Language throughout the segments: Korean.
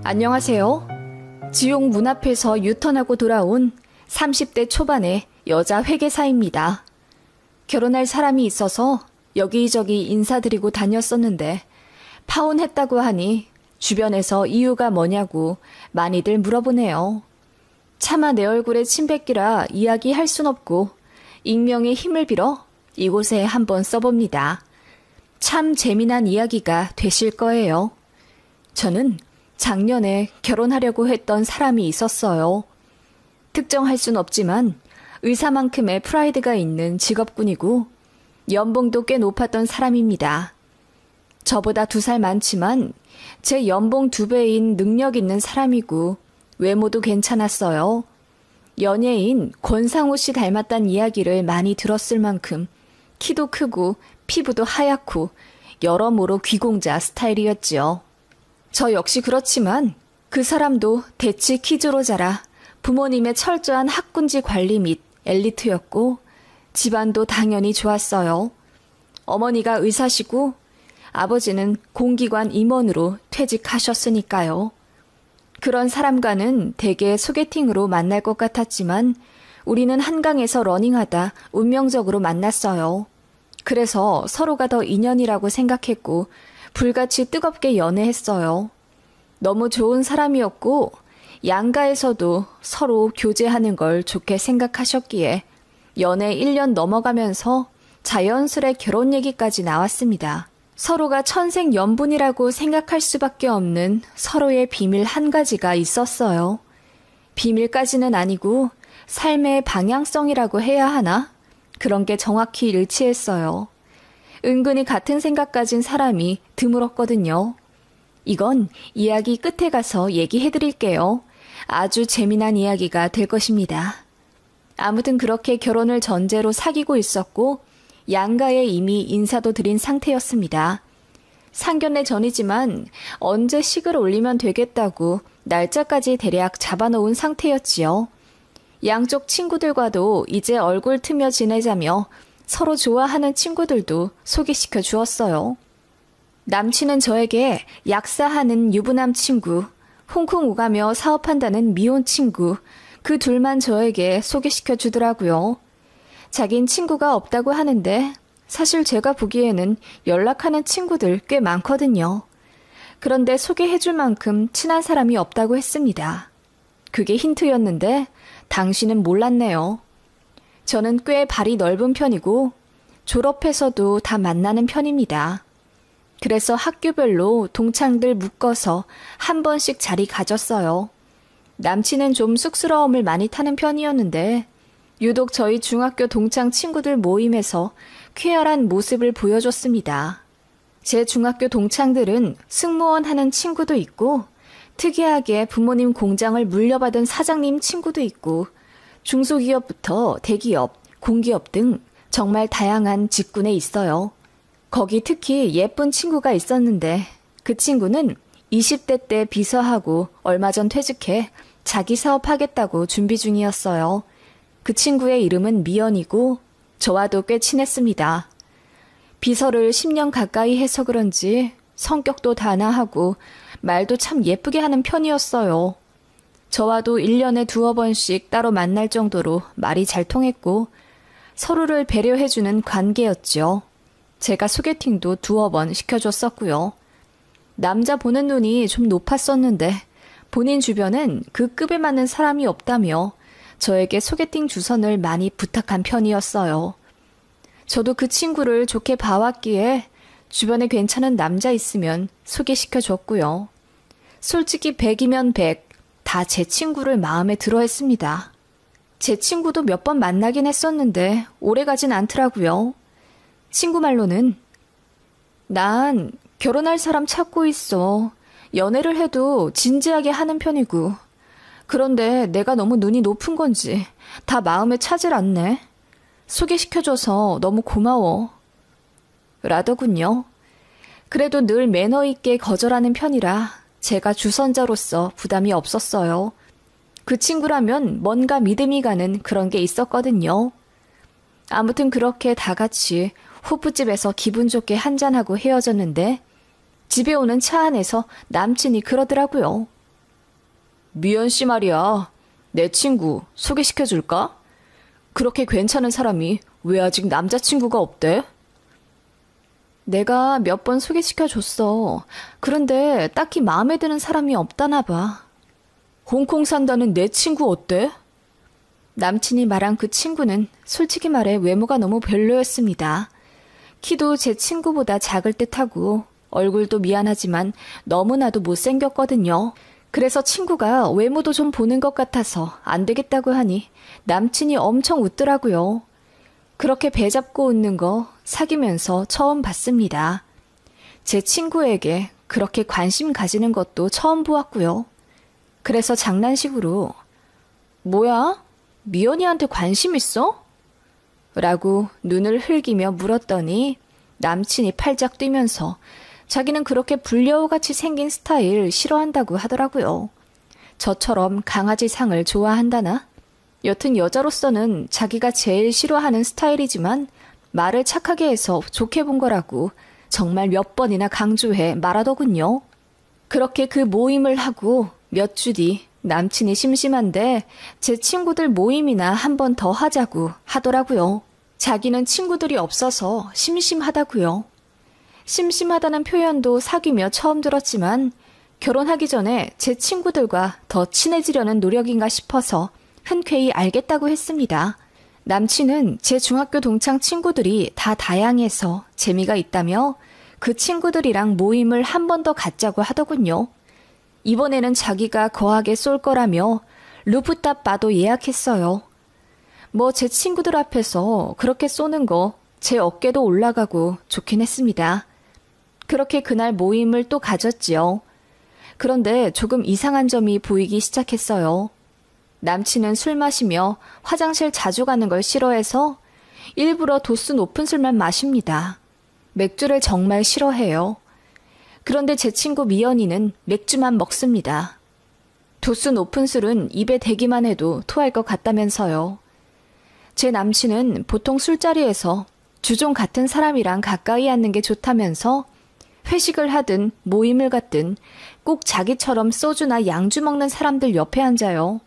안녕하세요. 지옥 문 앞에서 유턴하고 돌아온 30대 초반의 여자 회계사입니다. 결혼할 사람이 있어서 여기저기 인사드리고 다녔었는데 파혼했다고 하니 주변에서 이유가 뭐냐고 많이들 물어보네요. 차마 내 얼굴에 침 뱉기라 이야기할 순 없고 익명의 힘을 빌어 이곳에 한번 써봅니다. 참 재미난 이야기가 되실 거예요. 저는 작년에 결혼하려고 했던 사람이 있었어요. 특정할 순 없지만 의사만큼의 프라이드가 있는 직업군이고 연봉도 꽤 높았던 사람입니다. 저보다 2살 많지만 제 연봉 2배인 능력 있는 사람이고 외모도 괜찮았어요. 연예인 권상우 씨 닮았다는 이야기를 많이 들었을 만큼 키도 크고 피부도 하얗고 여러모로 귀공자 스타일이었지요. 저 역시 그렇지만 그 사람도 대치 퀴즈로 자라 부모님의 철저한 학군지 관리 및 엘리트였고 집안도 당연히 좋았어요. 어머니가 의사시고 아버지는 공기관 임원으로 퇴직하셨으니까요. 그런 사람과는 대개 소개팅으로 만날 것 같았지만 우리는 한강에서 러닝하다 운명적으로 만났어요. 그래서 서로가 더 인연이라고 생각했고 불같이 뜨겁게 연애했어요. 너무 좋은 사람이었고 양가에서도 서로 교제하는 걸 좋게 생각하셨기에 연애 1년 넘어가면서 자연스레 결혼 얘기까지 나왔습니다. 서로가 천생연분이라고 생각할 수밖에 없는 서로의 비밀 한 가지가 있었어요. 비밀까지는 아니고 삶의 방향성이라고 해야 하나? 그런 게 정확히 일치했어요. 은근히 같은 생각 가진 사람이 드물었거든요. 이건 이야기 끝에 가서 얘기해드릴게요. 아주 재미난 이야기가 될 것입니다. 아무튼 그렇게 결혼을 전제로 사귀고 있었고 양가에 이미 인사도 드린 상태였습니다. 상견례 전이지만 언제 식을 올리면 되겠다고 날짜까지 대략 잡아놓은 상태였지요. 양쪽 친구들과도 이제 얼굴 트며 지내자며 서로 좋아하는 친구들도 소개시켜 주었어요. 남친은 저에게 약사하는 유부남 친구, 홍콩 오가며 사업한다는 미혼 친구, 그 둘만 저에게 소개시켜 주더라고요. 자긴 친구가 없다고 하는데 사실 제가 보기에는 연락하는 친구들 꽤 많거든요. 그런데 소개해 줄 만큼 친한 사람이 없다고 했습니다. 그게 힌트였는데 당신은 몰랐네요. 저는 꽤 발이 넓은 편이고 졸업해서도 다 만나는 편입니다. 그래서 학교별로 동창들 묶어서 한 번씩 자리 가졌어요. 남친은 좀 쑥스러움을 많이 타는 편이었는데 유독 저희 중학교 동창 친구들 모임에서 쾌활한 모습을 보여줬습니다. 제 중학교 동창들은 승무원 하는 친구도 있고 특이하게 부모님 공장을 물려받은 사장님 친구도 있고 중소기업부터 대기업, 공기업 등 정말 다양한 직군에 있어요. 거기 특히 예쁜 친구가 있었는데 그 친구는 20대 때 비서하고 얼마 전 퇴직해 자기 사업하겠다고 준비 중이었어요. 그 친구의 이름은 미연이고 저와도 꽤 친했습니다. 비서를 10년 가까이 해서 그런지 성격도 단아하고 말도 참 예쁘게 하는 편이었어요. 저와도 1년에 2-3번씩 따로 만날 정도로 말이 잘 통했고 서로를 배려해주는 관계였죠. 제가 소개팅도 2-3번 시켜줬었고요. 남자 보는 눈이 좀 높았었는데 본인 주변엔 그 급에 맞는 사람이 없다며 저에게 소개팅 주선을 많이 부탁한 편이었어요. 저도 그 친구를 좋게 봐왔기에 주변에 괜찮은 남자 있으면 소개시켜줬고요. 솔직히 100이면 100, 다 제 친구를 마음에 들어 했습니다. 제 친구도 몇 번 만나긴 했었는데 오래가진 않더라고요. 친구 말로는 난 결혼할 사람 찾고 있어. 연애를 해도 진지하게 하는 편이고 그런데 내가 너무 눈이 높은 건지 다 마음에 차질 않네. 소개시켜줘서 너무 고마워. 라더군요. 그래도 늘 매너 있게 거절하는 편이라 제가 주선자로서 부담이 없었어요. 그 친구라면 뭔가 믿음이 가는 그런 게 있었거든요. 아무튼 그렇게 다 같이 호프집에서 기분 좋게 한잔하고 헤어졌는데 집에 오는 차 안에서 남친이 그러더라고요. 미연 씨 말이야. 내 친구 소개시켜줄까? 그렇게 괜찮은 사람이 왜 아직 남자친구가 없대? 내가 몇 번 소개시켜줬어. 그런데 딱히 마음에 드는 사람이 없다나 봐. 홍콩 산다는 내 친구 어때? 남친이 말한 그 친구는 솔직히 말해 외모가 너무 별로였습니다. 키도 제 친구보다 작을 듯하고 얼굴도 미안하지만 너무나도 못생겼거든요. 그래서 친구가 외모도 좀 보는 것 같아서 안 되겠다고 하니 남친이 엄청 웃더라고요. 그렇게 배 잡고 웃는 거 사귀면서 처음 봤습니다. 제 친구에게 그렇게 관심 가지는 것도 처음 보았고요. 그래서 장난식으로 뭐야? 미연이한테 관심 있어? 라고 눈을 흘기며 물었더니 남친이 팔짝 뛰면서 자기는 그렇게 불려우같이 생긴 스타일 싫어한다고 하더라고요. 저처럼 강아지 상을 좋아한다나? 여튼 여자로서는 자기가 제일 싫어하는 스타일이지만 말을 착하게 해서 좋게 본 거라고 정말 몇 번이나 강조해 말하더군요. 그렇게 그 모임을 하고 몇 주 뒤 남친이 심심한데 제 친구들 모임이나 한 번 더 하자고 하더라고요. 자기는 친구들이 없어서 심심하다고요. 심심하다는 표현도 사귀며 처음 들었지만 결혼하기 전에 제 친구들과 더 친해지려는 노력인가 싶어서 흔쾌히 알겠다고 했습니다. 남친은 제 중학교 동창 친구들이 다 다양해서 재미가 있다며 그 친구들이랑 모임을 한 번 더 갖자고 하더군요. 이번에는 자기가 거하게 쏠 거라며 루프탑 바도 예약했어요. 뭐 제 친구들 앞에서 그렇게 쏘는 거 제 어깨도 올라가고 좋긴 했습니다. 그렇게 그날 모임을 또 가졌지요. 그런데 조금 이상한 점이 보이기 시작했어요. 남친은 술 마시며 화장실 자주 가는 걸 싫어해서 일부러 도수 높은 술만 마십니다. 맥주를 정말 싫어해요. 그런데 제 친구 미연이는 맥주만 먹습니다. 도수 높은 술은 입에 대기만 해도 토할 것 같다면서요. 제 남친은 보통 술자리에서 주종 같은 사람이랑 가까이 앉는 게 좋다면서 회식을 하든 모임을 갖든 꼭 자기처럼 소주나 양주 먹는 사람들 옆에 앉아요.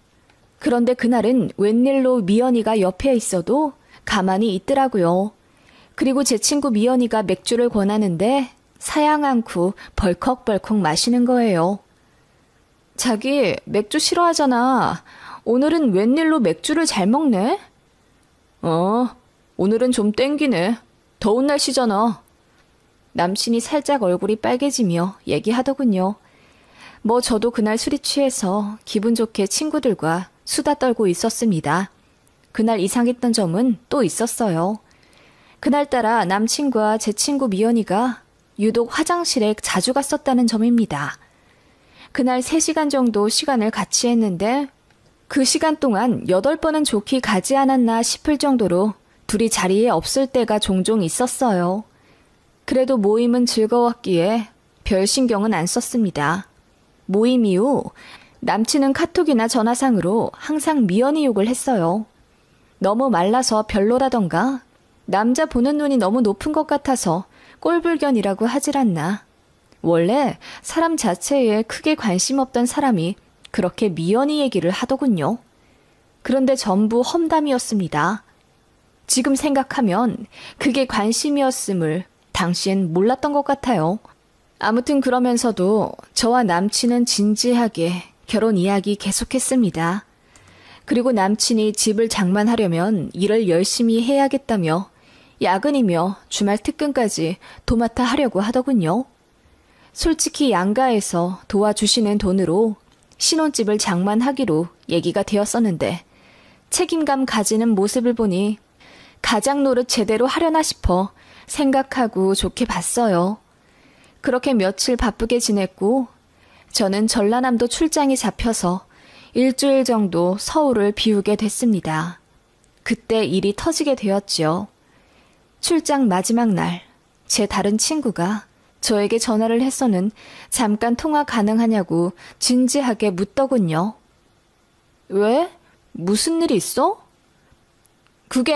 그런데 그날은 웬일로 미연이가 옆에 있어도 가만히 있더라고요. 그리고 제 친구 미연이가 맥주를 권하는데 사양 않고 벌컥벌컥 마시는 거예요. 자기 맥주 싫어하잖아. 오늘은 웬일로 맥주를 잘 먹네? 오늘은 좀 땡기네. 더운 날씨잖아. 남친이 살짝 얼굴이 빨개지며 얘기하더군요. 뭐 저도 그날 술이 취해서 기분 좋게 친구들과 수다 떨고 있었습니다. 그날 이상했던 점은 또 있었어요. 그날따라 남친과 제 친구 미연이가 유독 화장실에 자주 갔었다는 점입니다. 그날 3시간 정도 시간을 같이 했는데 그 시간 동안 8번은 좋게 가지 않았나 싶을 정도로 둘이 자리에 없을 때가 종종 있었어요. 그래도 모임은 즐거웠기에 별 신경은 안 썼습니다. 모임 이후 남친은 카톡이나 전화상으로 항상 미연이 욕을 했어요. 너무 말라서 별로라던가 남자 보는 눈이 너무 높은 것 같아서 꼴불견이라고 하질 않나. 원래 사람 자체에 크게 관심 없던 사람이 그렇게 미연이 얘기를 하더군요. 그런데 전부 험담이었습니다. 지금 생각하면 그게 관심이었음을 당시엔 몰랐던 것 같아요. 아무튼 그러면서도 저와 남친은 진지하게 결혼 이야기 계속했습니다. 그리고 남친이 집을 장만하려면 일을 열심히 해야겠다며 야근이며 주말 특근까지 도맡아 하려고 하더군요. 솔직히 양가에서 도와주시는 돈으로 신혼집을 장만하기로 얘기가 되었었는데 책임감 가지는 모습을 보니 가장 노릇 제대로 하려나 싶어 생각하고 좋게 봤어요. 그렇게 며칠 바쁘게 지냈고 저는 전라남도 출장이 잡혀서 일주일 정도 서울을 비우게 됐습니다. 그때 일이 터지게 되었지요. 출장 마지막 날, 제 다른 친구가 저에게 전화를 해서는 잠깐 통화 가능하냐고 진지하게 묻더군요. 왜? 무슨 일 있어? 그게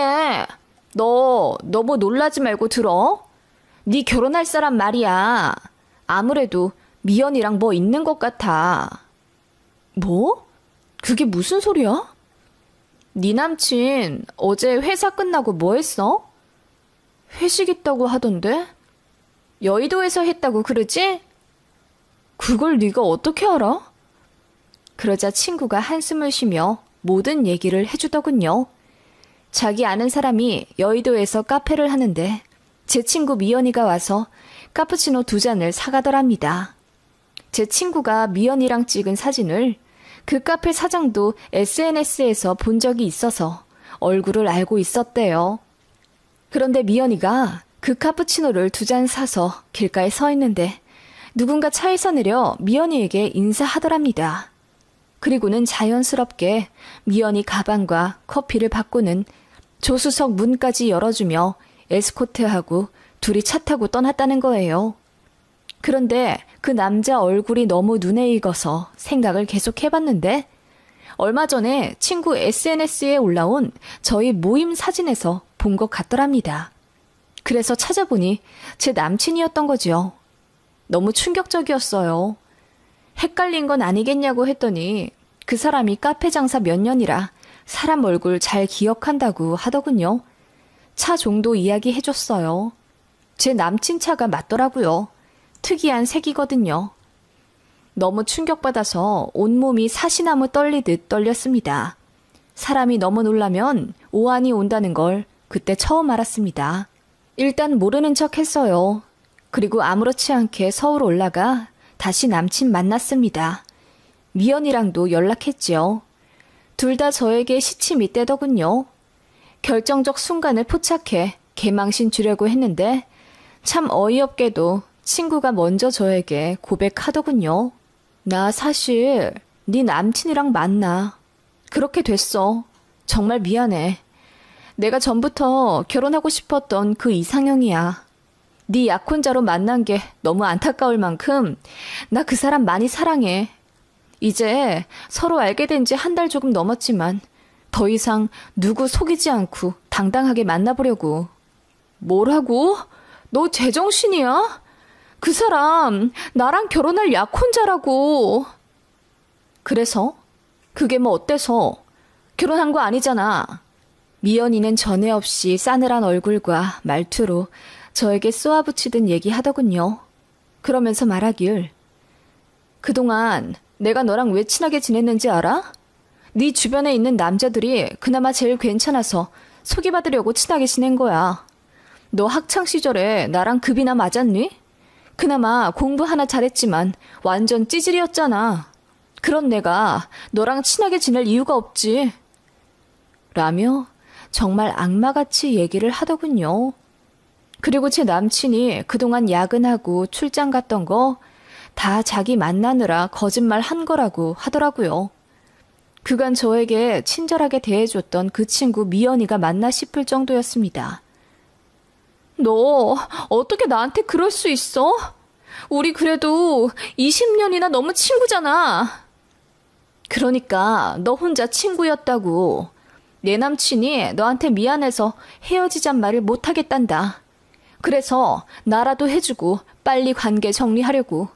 너 너무 놀라지 말고 들어. 네 결혼할 사람 말이야. 아무래도 미연이랑 뭐 있는 것 같아. 뭐? 그게 무슨 소리야? 네 남친 어제 회사 끝나고 뭐 했어? 회식 있다고 하던데? 여의도에서 했다고 그러지? 그걸 네가 어떻게 알아? 그러자 친구가 한숨을 쉬며 모든 얘기를 해주더군요. 자기 아는 사람이 여의도에서 카페를 하는데 제 친구 미연이가 와서 카푸치노 2잔을 사가더랍니다. 제 친구가 미연이랑 찍은 사진을 그 카페 사장도 SNS에서 본 적이 있어서 얼굴을 알고 있었대요. 그런데 미연이가 그 카푸치노를 2잔 사서 길가에 서 있는데 누군가 차에서 내려 미연이에게 인사하더랍니다. 그리고는 자연스럽게 미연이 가방과 커피를 받고는 조수석 문까지 열어주며 에스코트하고 둘이 차 타고 떠났다는 거예요. 그런데 그 남자 얼굴이 너무 눈에 익어서 생각을 계속 해봤는데 얼마 전에 친구 SNS에 올라온 저희 모임 사진에서 본 것 같더랍니다. 그래서 찾아보니 제 남친이었던 거죠. 너무 충격적이었어요. 헷갈린 건 아니겠냐고 했더니 그 사람이 카페 장사 몇 년이라 사람 얼굴 잘 기억한다고 하더군요. 차 정도 이야기해줬어요. 제 남친 차가 맞더라고요. 특이한 색이거든요. 너무 충격받아서 온몸이 사시나무 떨리듯 떨렸습니다. 사람이 너무 놀라면 오한이 온다는 걸 그때 처음 알았습니다. 일단 모르는 척 했어요. 그리고 아무렇지 않게 서울 올라가 다시 남친 만났습니다. 미연이랑도 연락했지요. 둘 다 저에게 시침이 떼더군요. 결정적 순간을 포착해 개망신 주려고 했는데 참 어이없게도 친구가 먼저 저에게 고백하더군요. 나 사실 네 남친이랑 만나. 그렇게 됐어. 정말 미안해. 내가 전부터 결혼하고 싶었던 그 이상형이야. 네 약혼자로 만난 게 너무 안타까울 만큼 나 그 사람 많이 사랑해. 이제 서로 알게 된 지 1달 조금 넘었지만 더 이상 누구 속이지 않고 당당하게 만나보려고. 뭐라고? 너 제정신이야? 그 사람 나랑 결혼할 약혼자라고. 그래서? 그게 뭐 어때서? 결혼한 거 아니잖아. 미연이는 전에 없이 싸늘한 얼굴과 말투로 저에게 쏘아붙이듯 얘기하더군요. 그러면서 말하길. 그동안 내가 너랑 왜 친하게 지냈는지 알아? 네 주변에 있는 남자들이 그나마 제일 괜찮아서 소개받으려고 친하게 지낸 거야. 너 학창시절에 나랑 급이나 맞았니? 그나마 공부 하나 잘했지만 완전 찌질이었잖아. 그런 내가 너랑 친하게 지낼 이유가 없지. 라며 정말 악마같이 얘기를 하더군요. 그리고 제 남친이 그동안 야근하고 출장 갔던 거 다 자기 만나느라 거짓말 한 거라고 하더라고요. 그간 저에게 친절하게 대해줬던 그 친구 미연이가 맞나 싶을 정도였습니다. 너 어떻게 나한테 그럴 수 있어? 우리 그래도 20년이나 너무 친구잖아. 그러니까 너 혼자 친구였다고. 내 남친이 너한테 미안해서 헤어지잔 말을 못하겠단다. 그래서 나라도 해주고 빨리 관계 정리하려고.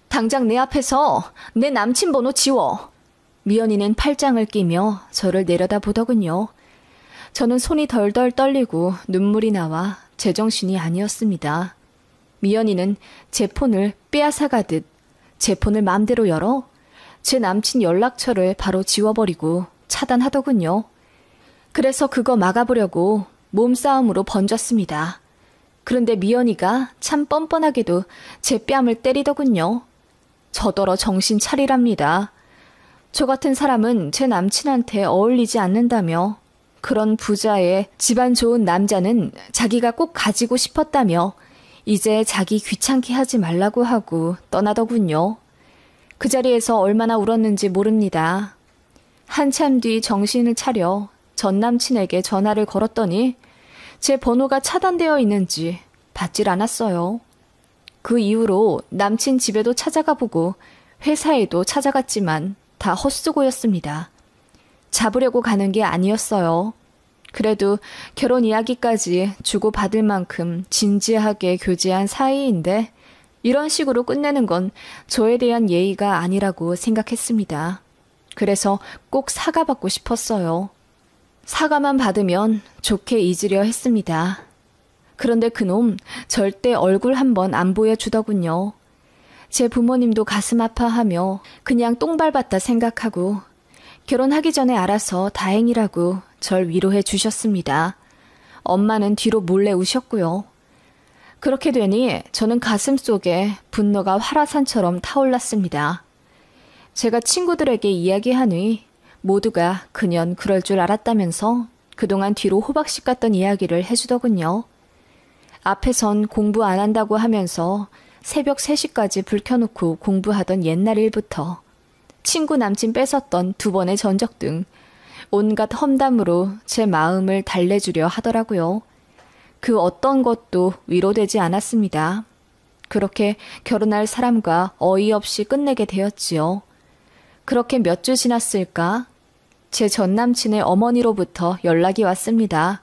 당장 내 앞에서 내 남친 번호 지워. 미연이는 팔짱을 끼며 저를 내려다보더군요. 저는 손이 덜덜 떨리고 눈물이 나와 제정신이 아니었습니다. 미연이는 제 폰을 빼앗아가듯 제 폰을 마음대로 열어 제 남친 연락처를 바로 지워버리고 차단하더군요. 그래서 그거 막아보려고 몸싸움으로 번졌습니다. 그런데 미연이가 참 뻔뻔하게도 제 뺨을 때리더군요. 저더러 정신 차리랍니다. 저 같은 사람은 제 남친한테 어울리지 않는다며, 그런 부자의 집안 좋은 남자는 자기가 꼭 가지고 싶었다며 이제 자기 귀찮게 하지 말라고 하고 떠나더군요. 그 자리에서 얼마나 울었는지 모릅니다. 한참 뒤 정신을 차려 전 남친에게 전화를 걸었더니 제 번호가 차단되어 있는지 받질 않았어요. 그 이후로 남친 집에도 찾아가 보고 회사에도 찾아갔지만 다 헛수고였습니다. 잡으려고 가는 게 아니었어요. 그래도 결혼 이야기까지 주고받을 만큼 진지하게 교제한 사이인데 이런 식으로 끝내는 건 저에 대한 예의가 아니라고 생각했습니다. 그래서 꼭 사과받고 싶었어요. 사과만 받으면 좋게 잊으려 했습니다. 그런데 그놈 절대 얼굴 한번 안 보여주더군요. 제 부모님도 가슴 아파하며 그냥 똥 밟았다 생각하고 결혼하기 전에 알아서 다행이라고 절 위로해 주셨습니다. 엄마는 뒤로 몰래 우셨고요. 그렇게 되니 저는 가슴 속에 분노가 활화산처럼 타올랐습니다. 제가 친구들에게 이야기하니 모두가 그년 그럴 줄 알았다면서 그동안 뒤로 호박씨 같던 이야기를 해주더군요. 앞에선 공부 안 한다고 하면서 새벽 3시까지 불 켜놓고 공부하던 옛날 일부터 친구 남친 뺏었던 2번의 전적 등 온갖 험담으로 제 마음을 달래주려 하더라고요. 그 어떤 것도 위로되지 않았습니다. 그렇게 결혼할 사람과 어이없이 끝내게 되었지요. 그렇게 몇 주 지났을까? 제 전남친의 어머니로부터 연락이 왔습니다.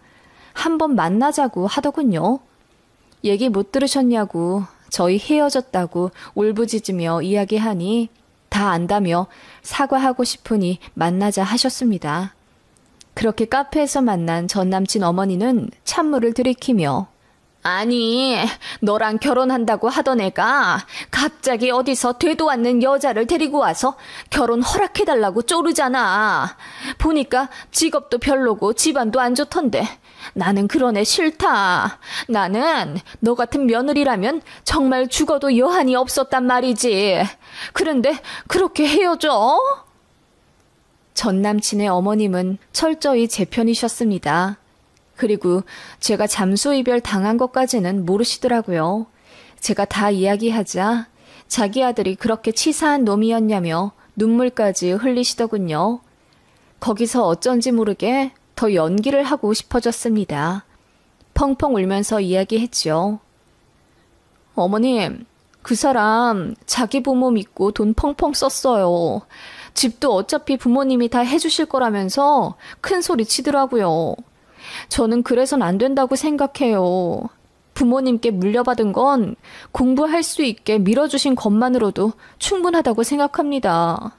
한번 만나자고 하더군요. 얘기 못 들으셨냐고 저희 헤어졌다고 울부짖으며 이야기하니 다 안다며 사과하고 싶으니 만나자 하셨습니다. 그렇게 카페에서 만난 전남친 어머니는 찬물을 들이키며 아니, 너랑 결혼한다고 하던 애가 갑자기 어디서 되도 않는 여자를 데리고 와서 결혼 허락해달라고 쪼르잖아. 보니까 직업도 별로고 집안도 안 좋던데 나는 그런 애 싫다. 나는 너 같은 며느리라면 정말 죽어도 여한이 없었단 말이지. 그런데 그렇게 헤어져? 전 남친의 어머님은 철저히 제 편이셨습니다. 그리고 제가 잠수 이별 당한 것까지는 모르시더라고요. 제가 다 이야기하자 자기 아들이 그렇게 치사한 놈이었냐며 눈물까지 흘리시더군요. 거기서 어쩐지 모르게 더 연기를 하고 싶어졌습니다. 펑펑 울면서 이야기했죠. 어머님, 그 사람 자기 부모 믿고 돈 펑펑 썼어요. 집도 어차피 부모님이 다 해주실 거라면서 큰 소리 치더라고요. 저는 그래선 안 된다고 생각해요. 부모님께 물려받은 건 공부할 수 있게 밀어주신 것만으로도 충분하다고 생각합니다.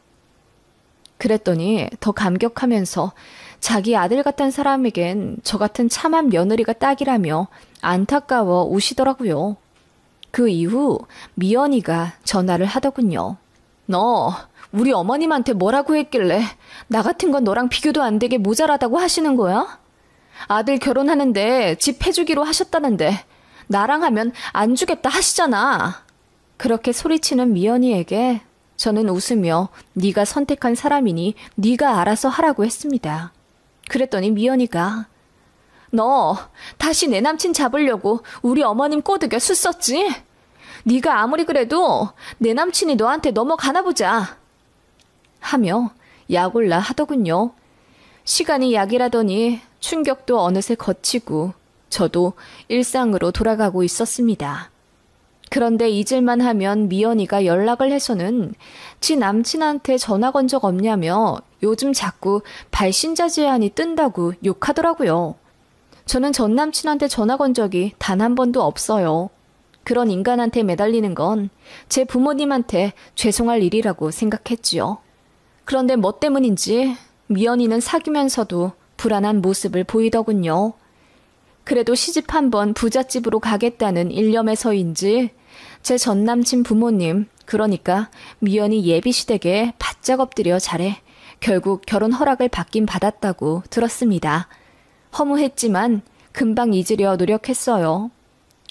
그랬더니 더 감격하면서 자기 아들 같은 사람에겐 저 같은 참한 며느리가 딱이라며 안타까워 우시더라고요. 그 이후 미연이가 전화를 하더군요. 너 우리 어머님한테 뭐라고 했길래 나 같은 건 너랑 비교도 안 되게 모자라다고 하시는 거야? 아들 결혼하는데 집 해주기로 하셨다는데 나랑 하면 안 주겠다 하시잖아. 그렇게 소리치는 미연이에게 저는 웃으며 네가 선택한 사람이니 네가 알아서 하라고 했습니다. 그랬더니 미연이가 너 다시 내 남친 잡으려고 우리 어머님 꼬드겨 sus었지? 네가 아무리 그래도 내 남친이 너한테 넘어가나 보자 하며 약올라 하더군요. 시간이 약이라더니 충격도 어느새 거치고 저도 일상으로 돌아가고 있었습니다. 그런데 잊을만 하면 미연이가 연락을 해서는 지 남친한테 전화 건 적 없냐며 요즘 자꾸 발신자 제한이 뜬다고 욕하더라고요. 저는 전 남친한테 전화 건 적이 단 한 번도 없어요. 그런 인간한테 매달리는 건 제 부모님한테 죄송할 일이라고 생각했지요. 그런데 뭐 때문인지 미연이는 사귀면서도 불안한 모습을 보이더군요. 그래도 시집 한번 부잣집으로 가겠다는 일념에서인지 제 전남친 부모님, 그러니까 미연이 예비시댁에 바짝 엎드려 잘해 결국 결혼 허락을 받긴 받았다고 들었습니다. 허무했지만 금방 잊으려 노력했어요.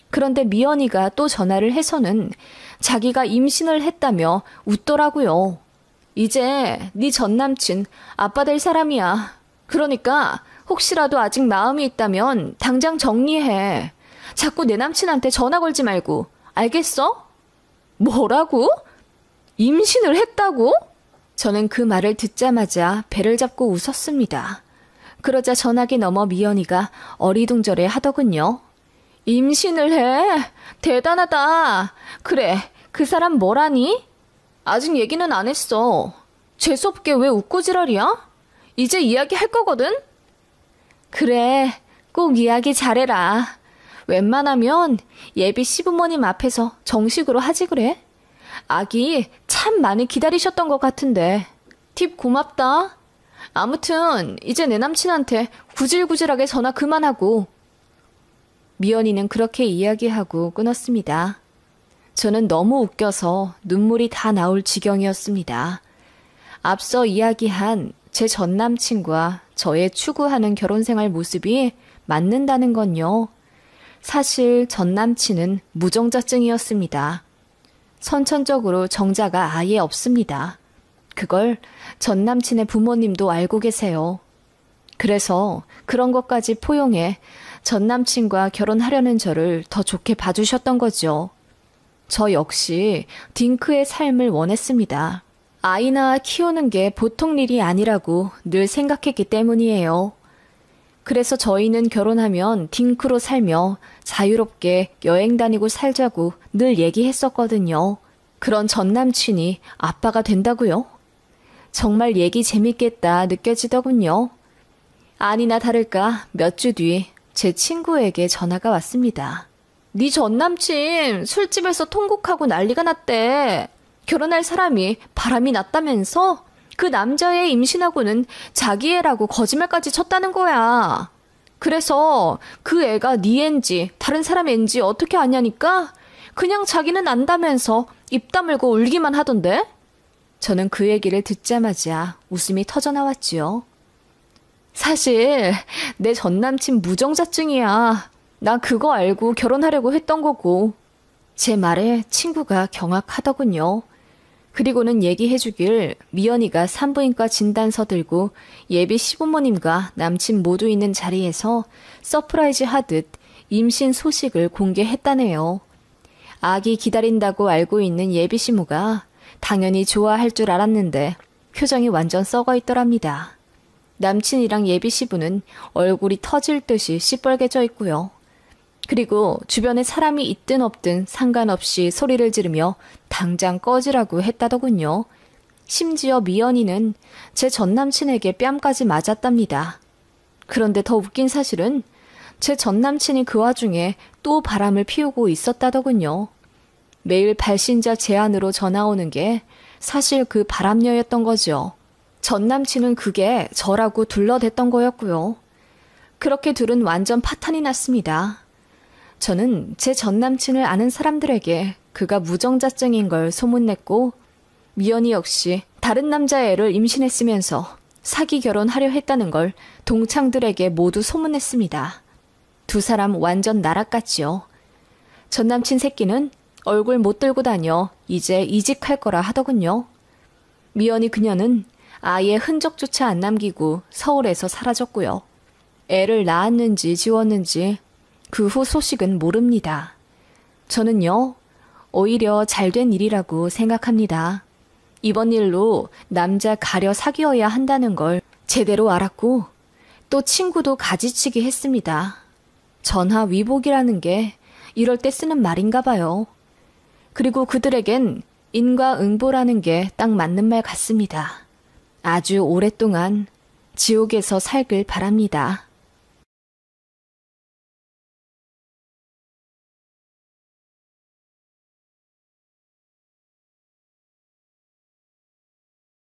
그런데 미연이가 또 전화를 해서는 자기가 임신을 했다며 웃더라고요. 이제 네 전남친 아빠 될 사람이야. 그러니까 혹시라도 아직 마음이 있다면 당장 정리해. 자꾸 내 남친한테 전화 걸지 말고. 알겠어? 뭐라고? 임신을 했다고? 저는 그 말을 듣자마자 배를 잡고 웃었습니다. 그러자 전화기 넘어 미연이가 어리둥절해 하더군요. 임신을 해? 대단하다. 그래, 그 사람 뭐라니? 아직 얘기는 안 했어. 재수없게 왜 웃고 지랄이야? 이제 이야기할 거거든? 그래, 꼭 이야기 잘해라. 웬만하면 예비 시부모님 앞에서 정식으로 하지 그래? 아기 참 많이 기다리셨던 것 같은데. 팁 고맙다. 아무튼 이제 내 남친한테 구질구질하게 전화 그만하고. 미연이는 그렇게 이야기하고 끊었습니다. 저는 너무 웃겨서 눈물이 다 나올 지경이었습니다. 앞서 이야기한 제 전남친과 저의 추구하는 결혼생활 모습이 맞는다는 건요. 사실 전남친은 무정자증이었습니다. 선천적으로 정자가 아예 없습니다. 그걸 전남친의 부모님도 알고 계세요. 그래서 그런 것까지 포용해 전남친과 결혼하려는 저를 더 좋게 봐주셨던 거죠. 저 역시 딩크의 삶을 원했습니다. 아이나 키우는 게 보통 일이 아니라고 늘 생각했기 때문이에요. 그래서 저희는 결혼하면 딩크로 살며 자유롭게 여행 다니고 살자고 늘 얘기했었거든요. 그런 전 남친이 아빠가 된다고요? 정말 얘기 재밌겠다 느껴지더군요. 아니나 다를까 몇 주 뒤 제 친구에게 전화가 왔습니다. 네 전 남친 술집에서 통곡하고 난리가 났대. 결혼할 사람이 바람이 났다면서? 그 남자애 임신하고는 자기 애라고 거짓말까지 쳤다는 거야. 그래서 그 애가 네 앤지 다른 사람 앤지 어떻게 아냐니까 그냥 자기는 안다면서 입 다물고 울기만 하던데? 저는 그 얘기를 듣자마자 웃음이 터져나왔지요. 사실 내 전남친 무정자증이야. 나 그거 알고 결혼하려고 했던 거고. 제 말에 친구가 경악하더군요. 그리고는 얘기해주길 미연이가 산부인과 진단서 들고 예비 시부모님과 남친 모두 있는 자리에서 서프라이즈 하듯 임신 소식을 공개했다네요. 아기 기다린다고 알고 있는 예비 시모가 당연히 좋아할 줄 알았는데 표정이 완전 썩어 있더랍니다. 남친이랑 예비 시부는 얼굴이 터질 듯이 시뻘개져 있고요. 그리고 주변에 사람이 있든 없든 상관없이 소리를 지르며 당장 꺼지라고 했다더군요. 심지어 미연이는 제 전남친에게 뺨까지 맞았답니다. 그런데 더 웃긴 사실은 제 전남친이 그 와중에 또 바람을 피우고 있었다더군요. 매일 발신자 제안으로 전화 오는 게 사실 그 바람녀였던 거죠. 전남친은 그게 저라고 둘러댔던 거였고요. 그렇게 둘은 완전 파탄이 났습니다. 저는 제 전남친을 아는 사람들에게 그가 무정자증인 걸 소문냈고 미연이 역시 다른 남자애를 임신했으면서 사기 결혼하려 했다는 걸 동창들에게 모두 소문냈습니다. 두 사람 완전 나락같지요. 전남친 새끼는 얼굴 못 들고 다녀 이제 이직할 거라 하더군요. 미연이 그녀는 아예 흔적조차 안 남기고 서울에서 사라졌고요. 애를 낳았는지 지웠는지 그 후 소식은 모릅니다. 저는요, 오히려 잘된 일이라고 생각합니다. 이번 일로 남자 가려 사귀어야 한다는 걸 제대로 알았고 또 친구도 가지치기 했습니다. 전화 위복이라는 게 이럴 때 쓰는 말인가 봐요. 그리고 그들에겐 인과응보라는 게 딱 맞는 말 같습니다. 아주 오랫동안 지옥에서 살길 바랍니다.